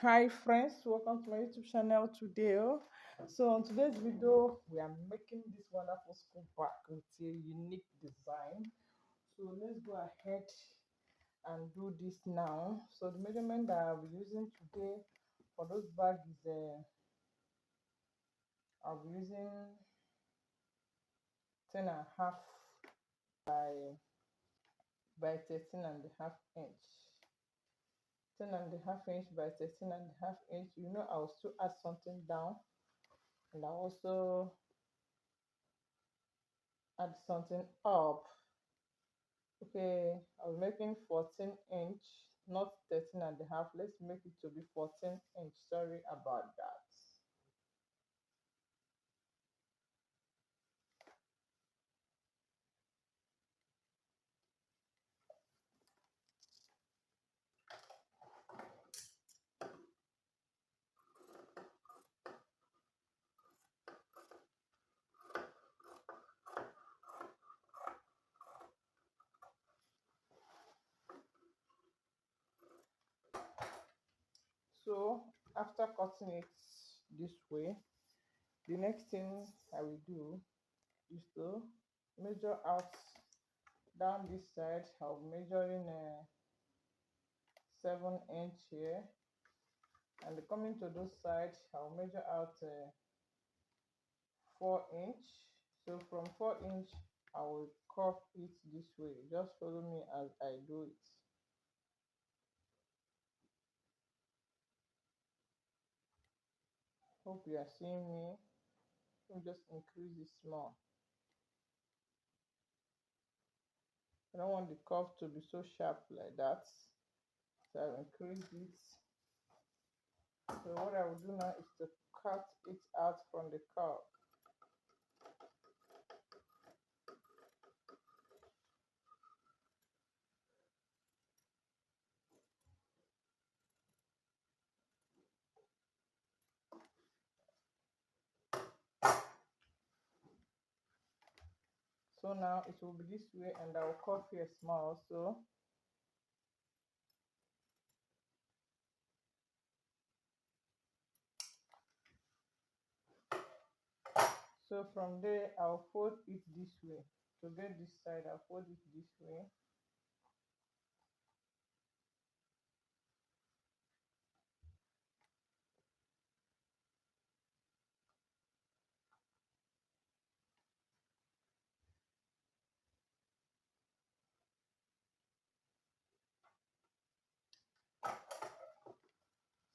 Hi friends, welcome to my YouTube channel today. So on today's video, we are making this wonderful school bag with a unique design. So let's go ahead and do this now. So the measurement that I'll be using today for those bags is I'll be using 10.5 by 13.5 inch. 10.5 inch by 13.5 inch. I'll still add something down, and I'll also add something up. Okay, I was making 14 inch, not 13.5. Let's make it to be 14 inch. Sorry about that. So after cutting it this way, the next thing I will do is to measure out down this side. I'll be measuring 7 inch here, and coming to this side, I'll measure out 4 inch. So from 4 inch, I will curve it this way. Just follow me as I do it. Hope you are seeing me. Let me just increase it small. I don't want the curve to be so sharp like that, so I'll increase it. So what I will do now is to cut it out from the curve. So now it will be this way, and I will curve here small also. So from there, I'll fold it this way. To get this side, I'll fold it this way.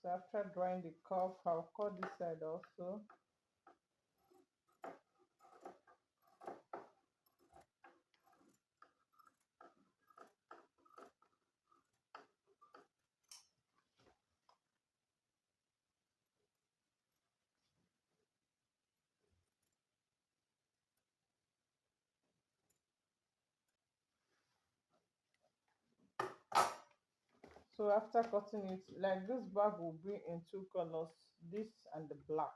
So after drawing the curve, I'll cut this side also. So after cutting it, like this bag will be in two colors, this and the black.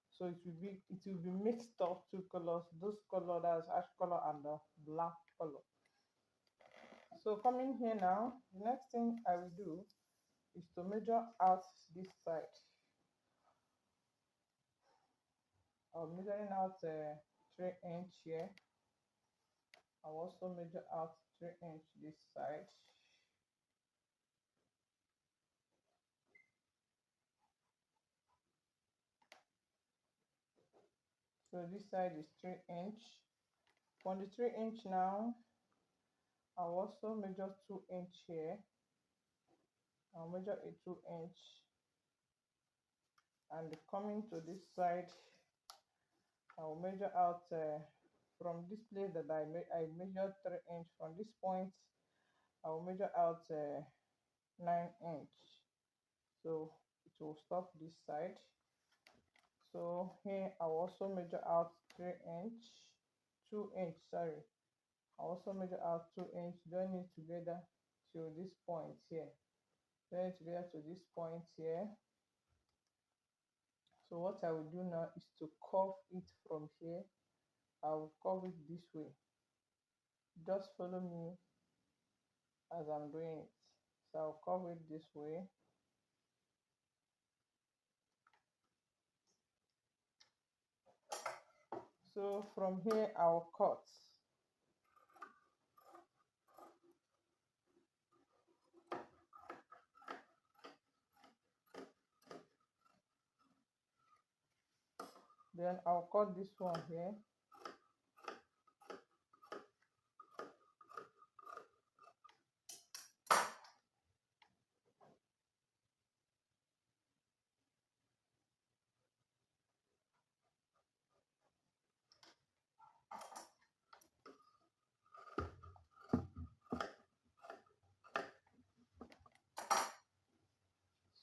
So it will be mixed up two colors, this color that's ash color and the black color. So coming here now, the next thing I will do is to measure out this side. I'm measuring out 3 inch here. I'll also measure out 3 inch this side. So this side is 3 inch. On the 3 inch now, I'll also measure 2 inch here. I'll measure a 2 inch, and coming to this side, I'll measure out from this place that I measured 3 inch. From this point, I'll measure out 9 inch. So it will stop this side. So here I'll also measure out 3 inch, 2 inch. Sorry, I'll also measure out 2 inch. Join it together to this point here. Join it together to this point here. So what I will do now is to curve it from here. I will curve it this way. Just follow me as I'm doing it. So I'll curve it this way. So from here I'll cut. Then I'll cut this one here.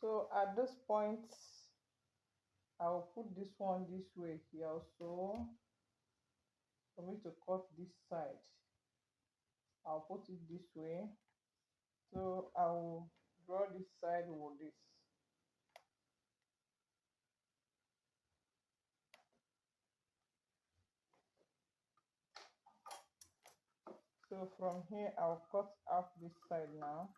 So at this point, I'll put this one this way here also. For me to cut this side, I'll put it this way. So I'll draw this side with this. So from here, I'll cut off this side now.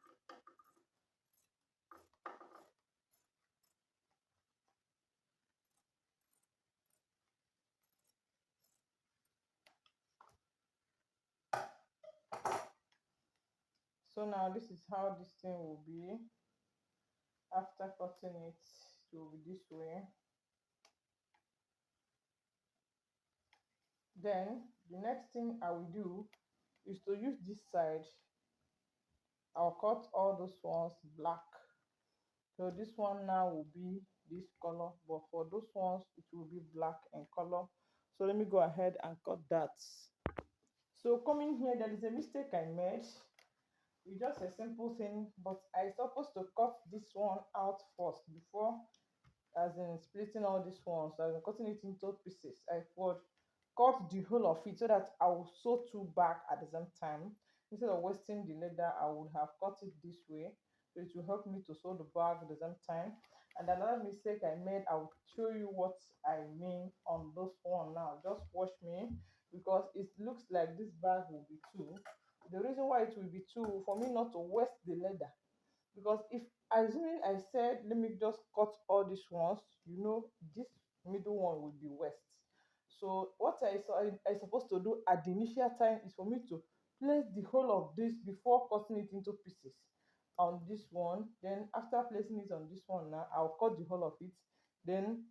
So now this is how this thing will be. After cutting it, it will be this way. Then the next thing I will do is to use this side. I'll cut all those ones black. So this one now will be this color, but for those ones it will be black in color. So let me go ahead and cut that. So coming here, there is a mistake I made. It's just a simple thing, but I supposed to cut this one out first before, as in splitting all these ones, as in cutting it into pieces. I would cut the whole of it so that I will sew two back at the same time. Instead of wasting the leather, I would have cut it this way, so it will help me to sew the bag at the same time. And another mistake I made, I will show you what I mean on this one now. Just watch me, because it looks like this bag will be two. The reason why it will be two, for me not to waste the leather, because if assuming I said let me just cut all these ones, this middle one will be west. So what I supposed to do at the initial time is for me to place the whole of this before cutting it into pieces on this one. Then after placing it on this one, now I'll cut the whole of it. Then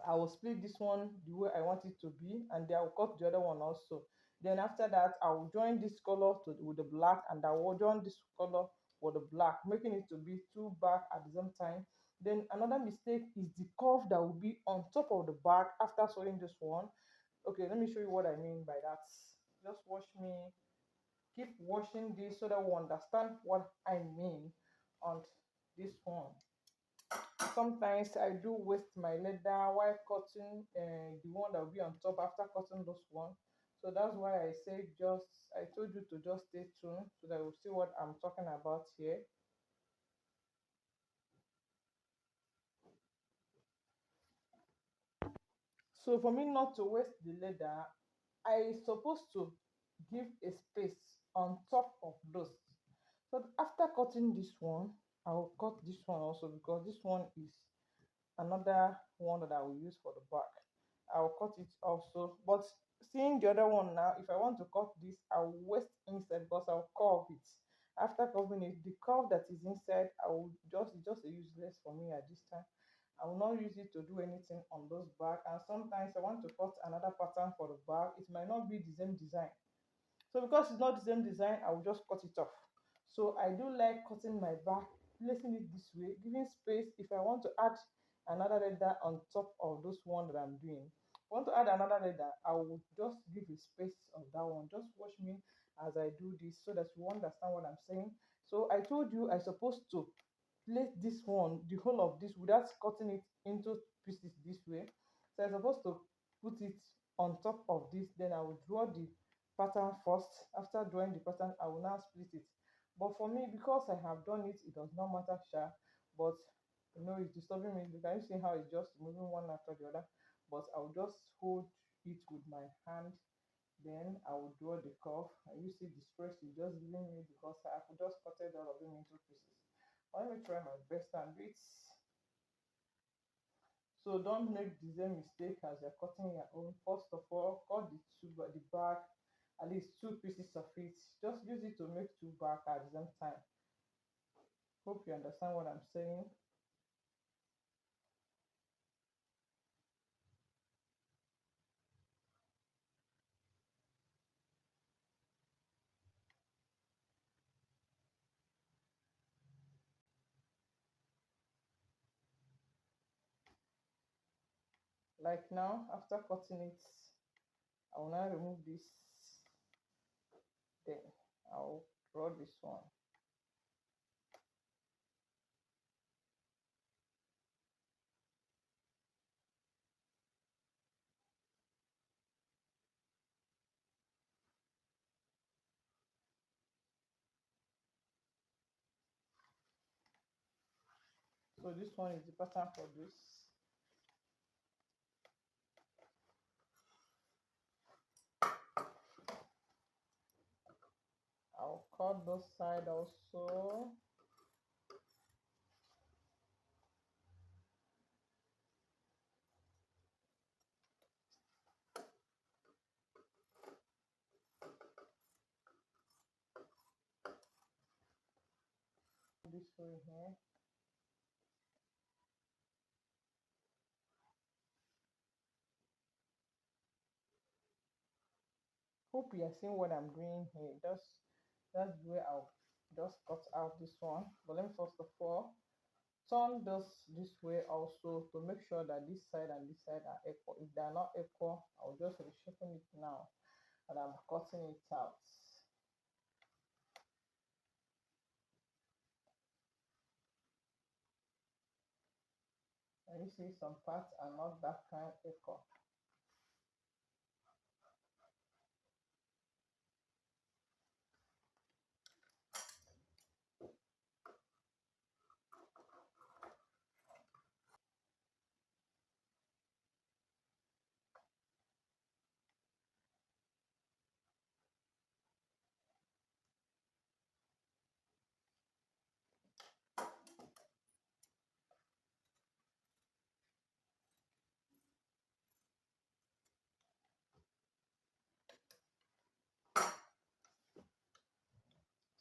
I will split this one the way I want it to be, and then I'll cut the other one also. Then after that, I will join this color with the black, and I will join this color with the black, making it to be two back at the same time. Then another mistake is the curve that will be on top of the back after sewing this one. Okay, let me show you what I mean by that. Just watch me, keep watching this so that we understand what I mean on this one. Sometimes I do waste my leather while cutting the one that will be on top after cutting those one. So that's why I say, just I told you to just stay tuned so that you'll see what I'm talking about here. So for me not to waste the leather, I supposed to give a space on top of those. So after cutting this one, I will cut this one also, because this one is another one that I will use for the back. I'll cut it also. But seeing the other one now, if I want to cut this, I'll waste inside because I'll curve it. After curving it, the curve that is inside, I will just a useless for me at this time. I will not use it to do anything on those back. And sometimes I want to cut another pattern for the back. It might not be the same design. So because it's not the same design, I will just cut it off. So I do like cutting my back, placing it this way, giving space. If I want to add another leather on top of those one that I'm doing, if I want to add another leather, I will just give a space of that one. Just watch me as I do this so that you understand what I'm saying. So I told you I supposed to place this one, the whole of this, without cutting it into pieces this way. So I'm supposed to put it on top of this. Then I will draw the pattern first. After drawing the pattern, I will now split it. But for me, because I have done it, it does not matter, sha. But it's disturbing me. Can you see how it's just moving one after the other? But I'll just hold it with my hand. Then I will draw the curve. And you see the space it's just giving me, because I could just cut it all of them into pieces. Let me try my best and do it. So don't make the same mistake as you're cutting your own. First of all, cut the back, at least two pieces of it. Just use it to make two back at the same time. Hope you understand what I'm saying. Like now, after cutting it, I will now remove this. Then I'll draw this one. So this one is the pattern for this. I'll cut this side also. This way here. Hope you are seeing what I'm doing here. That's the way I'll just cut out this one. But let me first of all turn this way also to make sure that this side and this side are equal. If they are not equal, I'll just reshape it now and I'm cutting it out. And you see some parts are not that kind equal.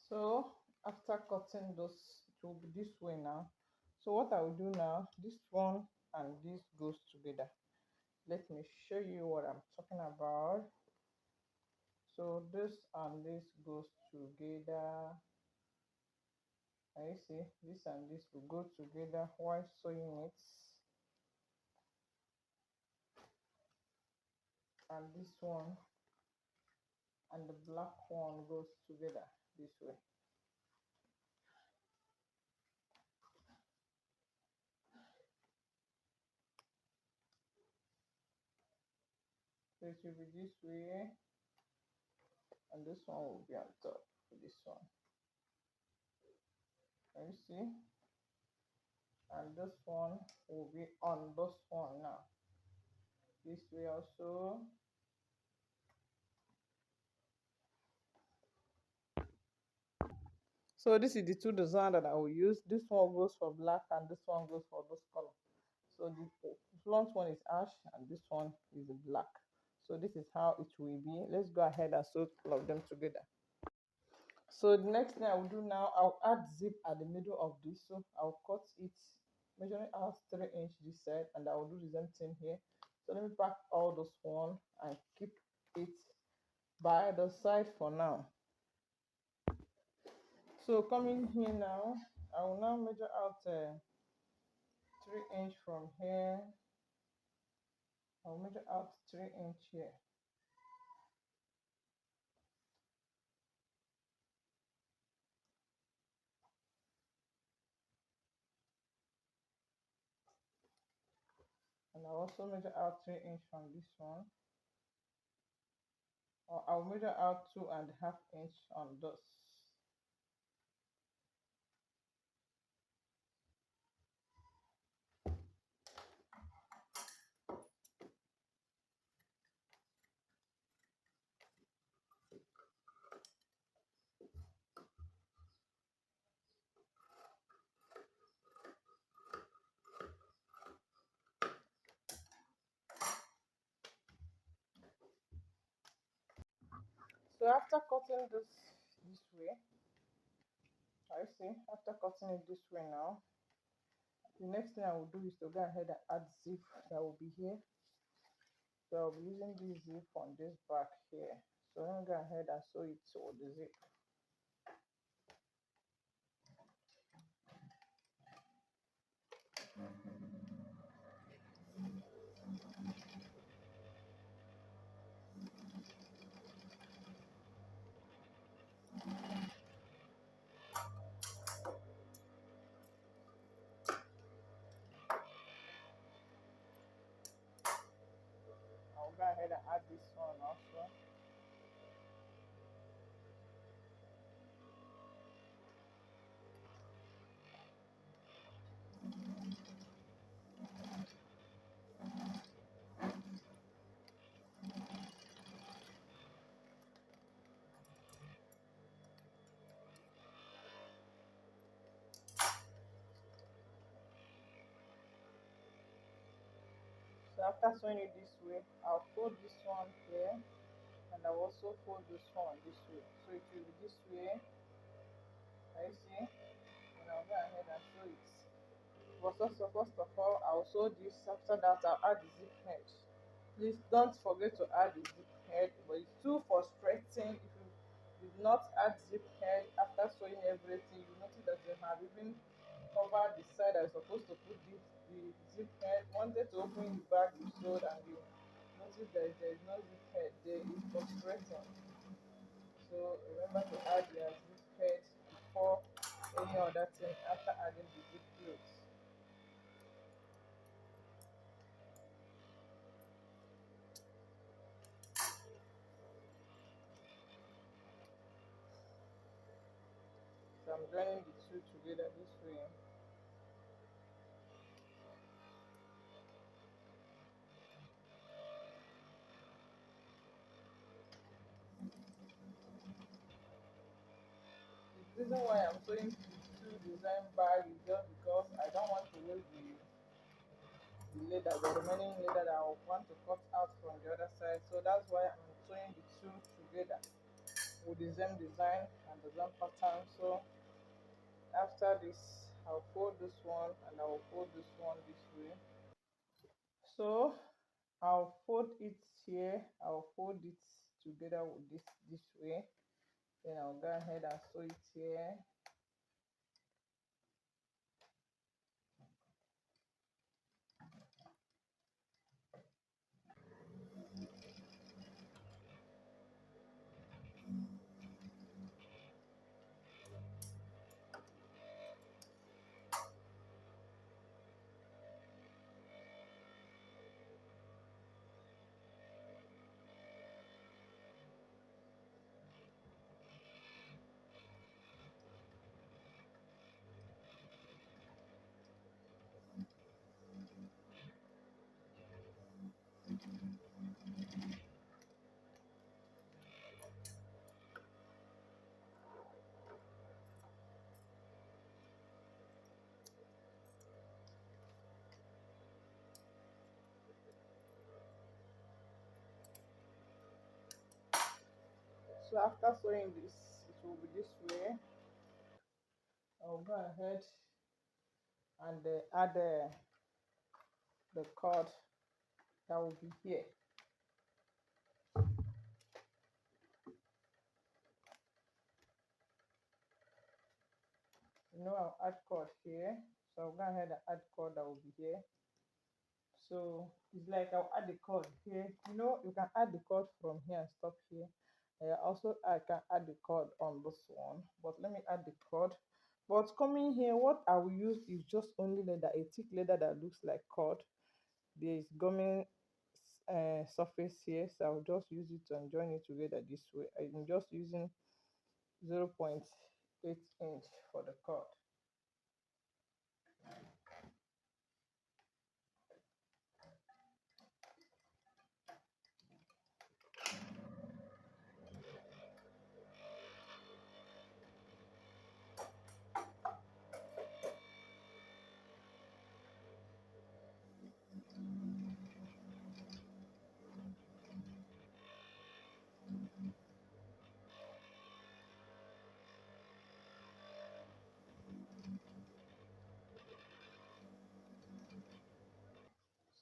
So after cutting those, it will be this way now. So what I will do now, this one and this goes together. Let me show you what I'm talking about. So this and this goes together. And you see this and this will go together while sewing it. And this one and the black one goes together this way. So it will be this way, and this one will be on top for this one. Can you see? And this one will be on this one now. This way also. So this is the two design that I will use. This one goes for black and this one goes for this color. So the front one is ash and this one is black. So this is how it will be. Let's go ahead and sew all of them together. So the next thing I will do now, I'll add zip at the middle of this. So I'll cut it, measuring out 3 inch this side, and I will do the same thing here. So let me pack all those one and keep it by the side for now. So coming here now, I will now measure out 3 inch from here. I'll measure out 3 inch here. And I'll also measure out 3 inch from this one. Or I'll measure out 2.5 inch on this. So after cutting this way, I see, after cutting it this way now, the next thing I will do is to go ahead and add zip that will be here. So I'll be using this zip on this back here. So let me go ahead and sew it to the zip. I'll go ahead and add this one also. So after sewing it this way, I'll fold this one here, and I'll also fold this one this way. So it will be this way, I see, and I'll go ahead and sew it. But also, first of all, I'll sew this. After that, I'll add the zip head. Please don't forget to add the zip head, but it's too frustrating if you did not add zip head after sewing everything. You notice that you have even covered the side that is supposed to put the zip head. Wanted to open the bag you sewed and you notice that there is no zip head there. It's frustrating. So remember to add your zip head before any other thing after adding the zip clothes. So I'm joining the two together this way. The reason why I'm sewing the two design bag is just because I don't want to waste the leather, the remaining leather that I want to cut out from the other side. So that's why I'm sewing the two together with the same design and the same pattern. So after this, I'll fold this one and I will fold this one this way. So I'll fold it here, I'll fold it together with this way, then I'll go ahead and sew it here. So after sewing this, it will be this way. I'll go ahead and add the cord that will be here. I'll add cord here. So I'll go ahead and add cord that will be here. So it's like I'll add the cord here. You can add the cord from here and stop here. Also, I can add the cord on this one, but let me add the cord. But coming here, what I will use is just only leather, a thick leather that looks like cord. There is gumming surface here, so I'll just use it and join it together this way. I'm just using 0.8 inch for the cord.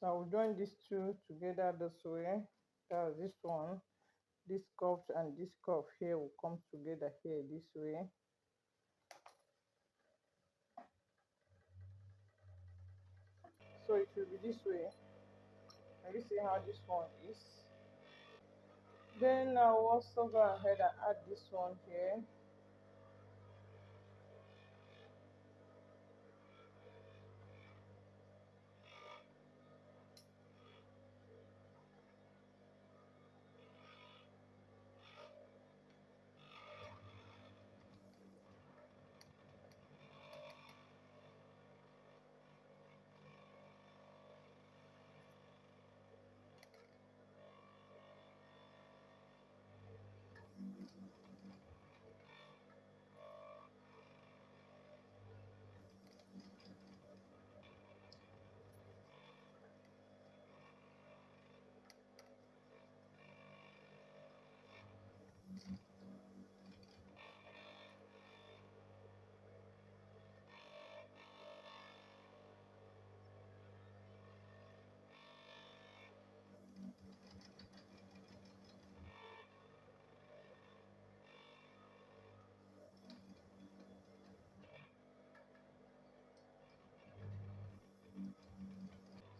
So I will join these two together this way. That's this one, this curve and this curve here will come together here this way. So it will be this way. And you see how this one is. Then I'll also go ahead and add this one here.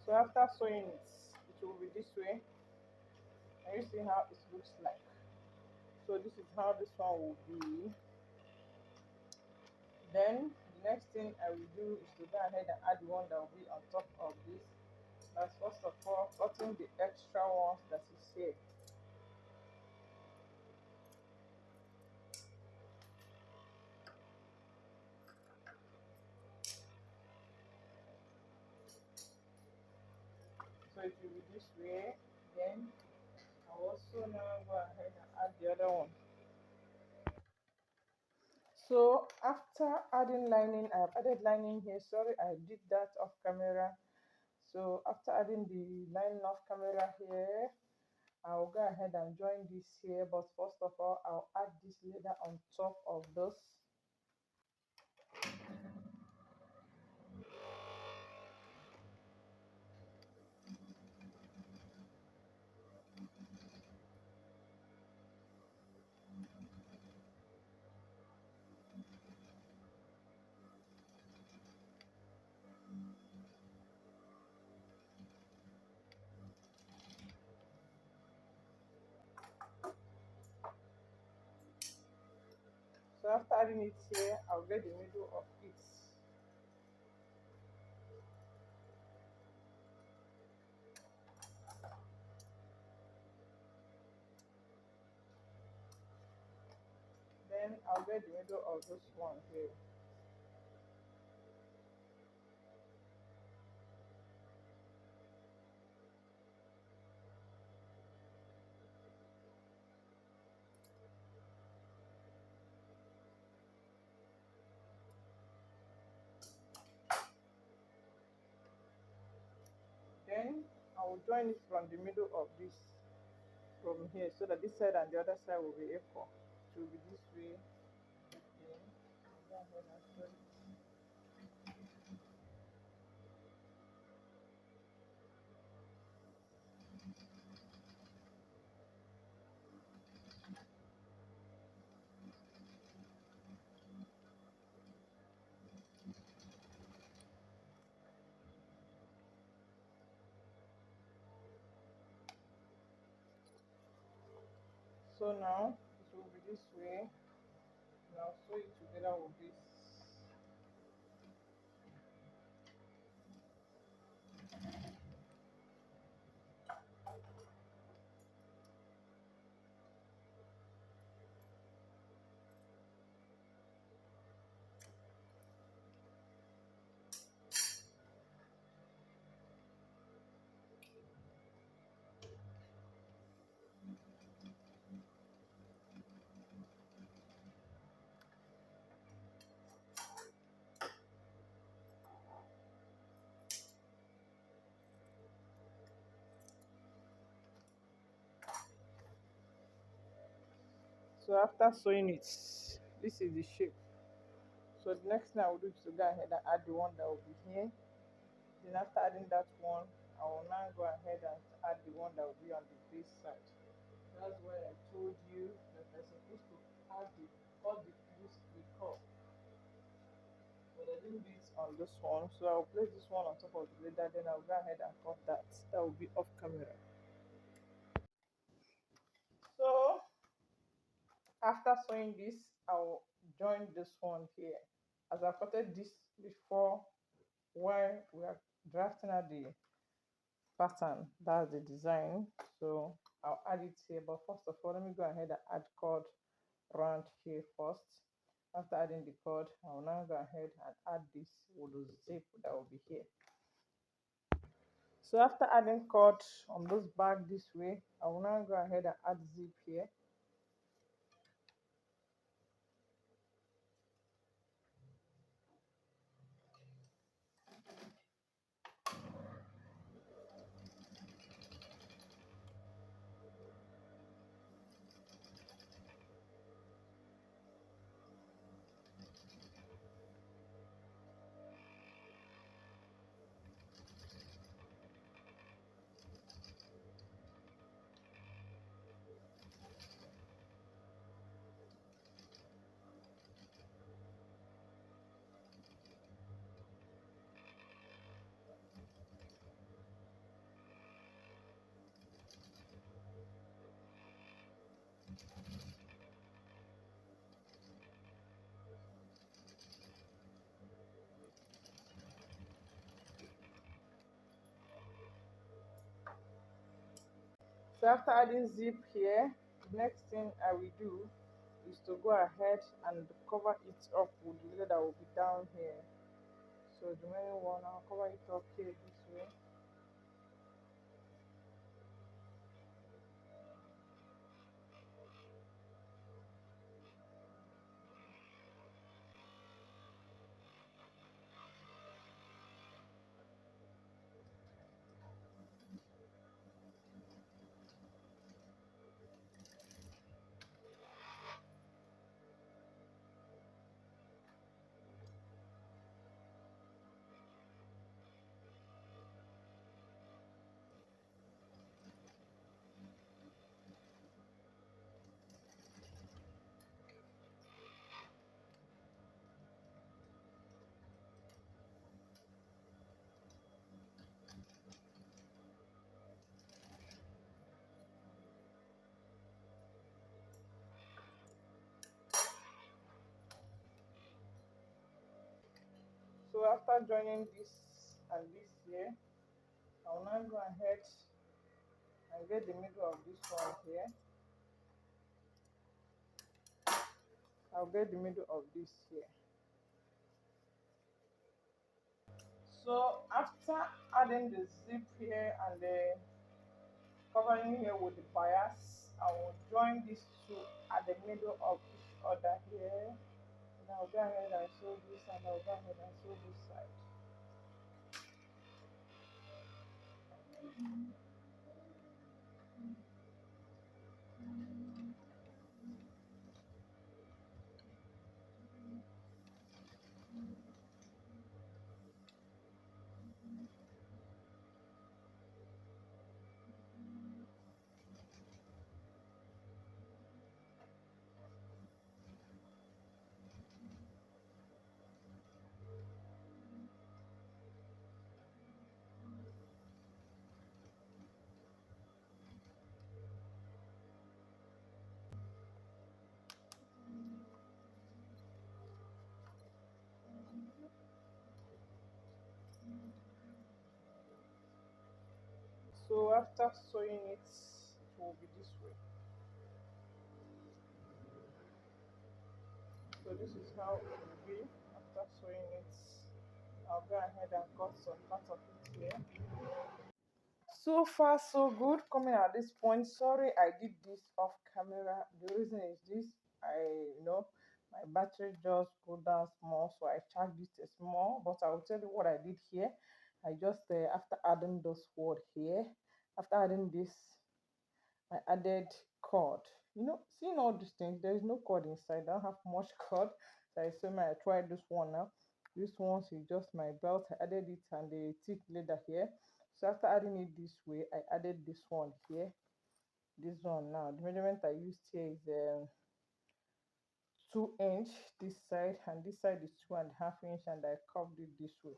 So after sewing it will be this way. And you see how it looks like. So this is how this one will be. Then the next thing I will do is to go ahead and add one that will be on top of this. That's first of all cutting the extra ones that is here. So it will be this way. Then I'll also now go ahead and add the other one. So after adding lining, I have added lining here. Sorry, I did that off camera. So after adding the lining off camera here, I'll go ahead and join this here. But first of all, I'll add this leather on top of this. So after adding it here, I'll get the middle of it. Then I'll get the middle of this one here. Then I will join it from the middle of this from here so that this side and the other side will be equal. It will be this way. Okay. Go ahead and sew it. So now it will be this way. Now sew it together with this. So after sewing it, this is the shape. So the next thing I will do is to go ahead and add the one that will be here. Then after adding that one, I will now go ahead and add the one that will be on the base side. That's why I told you that I'm supposed to add the all the piece we cut, but I didn't do it on this one, so I'll place this one on top of the leather, then I'll go ahead and cut that. That will be off camera. So after sewing this, I'll join this one here. As I cutted this before, while we are drafting out the pattern, that's the design, so I'll add it here. But first of all, let me go ahead and add cord round here first. After adding the cord, I'll now go ahead and add this with the zip that will be here. So after adding cord on this back this way, I will now go ahead and add zip here. So after adding zip here, the next thing I will do is to go ahead and cover it up with the leather that will be down here. So the remaining one, I'll cover it up here this way. So after joining this and this here, I'll now go ahead and get the middle of this one here. I'll get the middle of this here. So after adding the zip here and the covering here with the bias, I will join these two at the middle of each other here. And I'll go ahead and sew this, and I'll go ahead and sew this side. So after sewing it, it will be this way. So this is how it will be after sewing it. I'll go ahead and cut some part of it here. So far so good coming at this point. Sorry I did this off camera. The reason is this, I my battery just go down small, so I charged it small. But I will tell you what I did here. I just after adding this word here, after adding this, I added cord. Seeing all these things, there is no cord inside. I don't have much cord. So I said, I tried this one now. This one is just my belt. I added it and the thick leather here. So after adding it this way, I added this one here. This one now, the measurement I used here is 2 inch this side, and this side is 2.5 inch, and I curved it this way.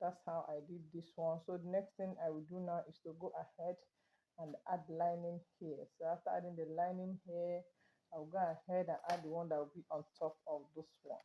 That's how I did this one. So the next thing I will do now is to go ahead and add lining here. So after adding the lining here, I'll go ahead and add the one that will be on top of this one.